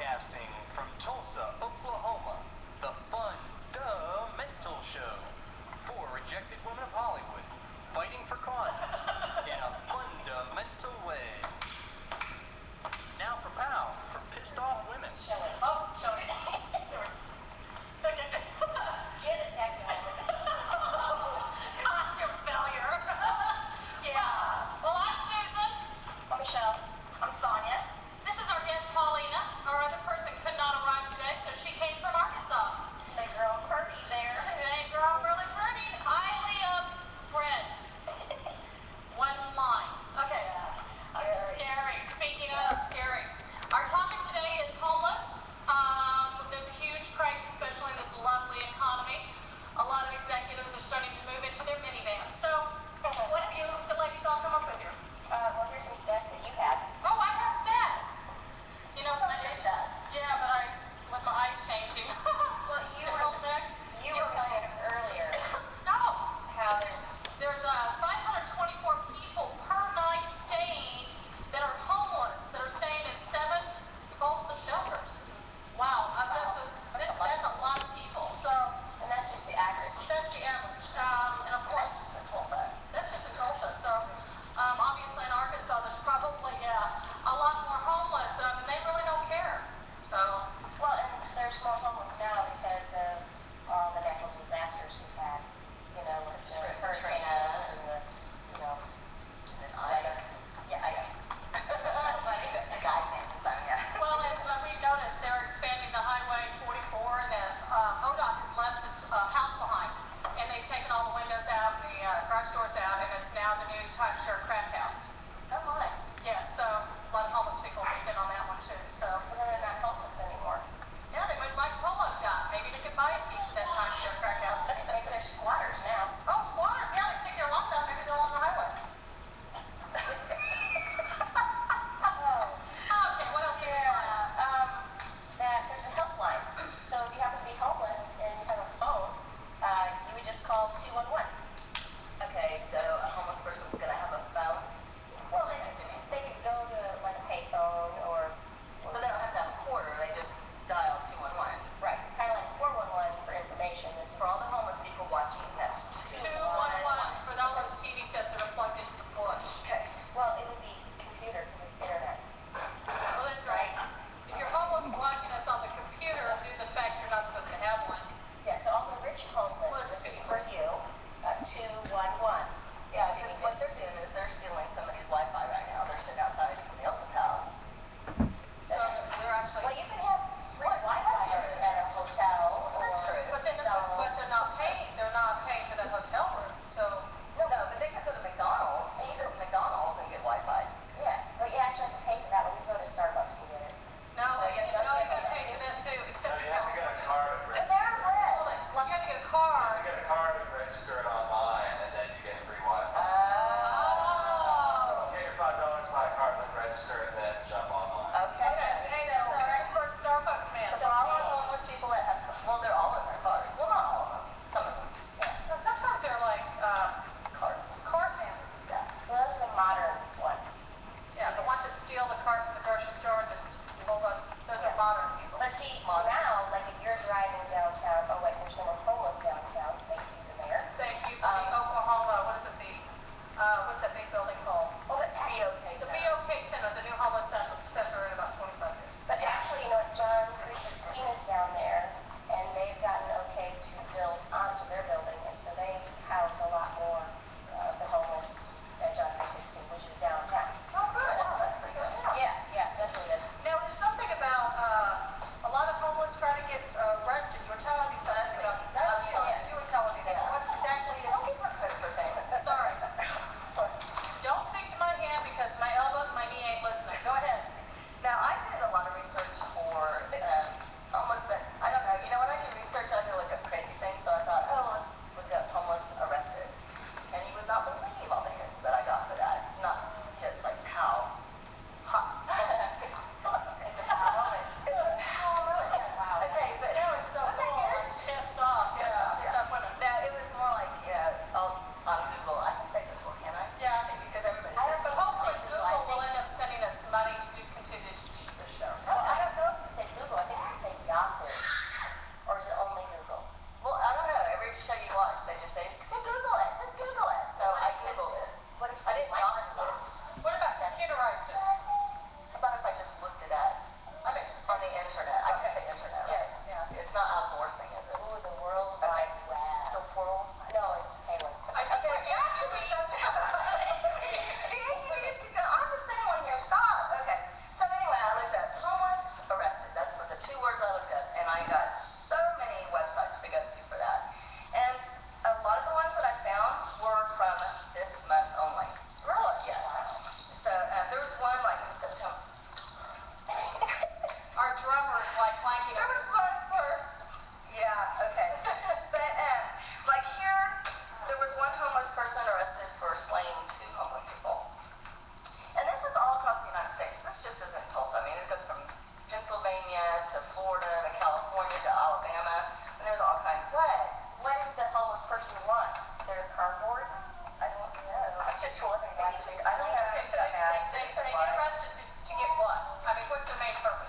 Broadcasting from Tulsa, Oklahoma, the Fundamental Show. Four rejected women of Hollywood fighting for causes in a fundamental way. Now for Pow, for pissed off women. Oops, Shelley. Janet Jackson. Costume failure. Yeah. Well, I'm Susan. I'm Michelle. I'm Sonia. This is our guest, Paulina. Our other person could not arrive today, so she came from Arkansas. That girl Purdy there. That girl really pretty. Highly bred. One line. Okay. Scary. Speaking of scary. Our topic today is homeless. There's a huge crisis, especially in this lovely economy. A lot of executives are starting to move into their minivans. So, what have you, the ladies, all come up with here? Well, here's some stats that you have. Oh, I have stats. You know, I do stats. Yeah, but with my eyes changing. Well, you were telling us earlier. No. How there's 524 people per night staying that are homeless, that are staying in 7 Tulsa shelters. Wow, that's a lot of people. So, and that's just the average. That's the average. And of course, that's just in Tulsa. That's just in Tulsa. So, obviously in Arkansas, there's probably a lot more homeless, and they really don't care. So, well, and there's more homeless now because of all the natural disasters we've had. You know, with the hurricanes and the, Ida. Yeah, Ida. The guy's name is Sonia. Well, and we've noticed they're expanding the Highway 44, and the ODOT has left this house behind, and they've taken all the windows out, the garage doors out, and it's now the new timeshare crack house. Oh my. Yes, so a lot of homeless people have been on that one too. So they're not homeless anymore. Yeah, they went like Polo got. Maybe they could buy a piece of that timeshare crack house. Maybe they're squatters now. Oh, squatters! Yeah, they stick their lump down. Maybe they're along the highway. Okay, what else can we find? That there's a helpline. So if you happen to be homeless and you have a phone, you would just call 211. Okay, so a homeless person's gonna have a phone. Well, they could go to like a payphone or So they don't have to have a quarter, they just dial 211. right, kind of like 411 for information. This For all the homeless people watching, that's 211 for all those TV sets that are plugged into the bush. Okay. well, it would be computer because it's internet. Well, that's right. If you're homeless watching us on the computer, due to the fact you're not supposed to have one. Yeah, so all the rich homeless, this is for you. 211. Yeah, because what they're doing is they're stealing somebody's Wi-Fi right now. They're sitting outside somebody else's house. So they're actually. Well, you can have free Wi-Fi at a hotel. That's true. But they're not paying. They're not paying for the hotel room. So No, but they could go to McDonald's and sit in McDonald's and get Wi-Fi. Yeah, but you actually have to pay for that when you go to Starbucks and get it. no, you you have to got to pay for that too. Except You have to get a card and But register. they're bread. hold on. You have to get a card. You get a card and register it online, and then you get free Wi-Fi. Oh. So get your $5, buy a card, then register it, then jump online. Okay. Hey, that's our expert Starbucks man. So all the homeless people that have, well, they're all in their cars. Well, not all of them. Some of them. No, sometimes they're like Carts. cart men. Yeah. Well, those are the modern ones. Yeah, the ones that steal the cart from the grocery store and just hold on. Those are modern people. But see, now, like if you're driving downtown, oh wait, there's no more homeless downtown. Thank you, the mayor. Thank you for the Oklahoma, what is it, what's that big building called? Oh, but BOK The Center. BOK Center, the new homeless center in about 25 years. But actually, you know what, John 316 is down there, and they've gotten okay to build onto their building, and so they house a lot more of the homeless at John 316, which is downtown. Oh, good. That's pretty good. Yeah, yes, that's really good. Now, there's something about a lot of homeless trying to get arrested. You were telling me something about Pennsylvania to Florida to California to Alabama, and there's all kinds of things. What does the homeless person want? They're cardboard? I don't know. I'm just wondering. I don't know. Okay, so they get arrested to get what? I mean, what's their main purpose?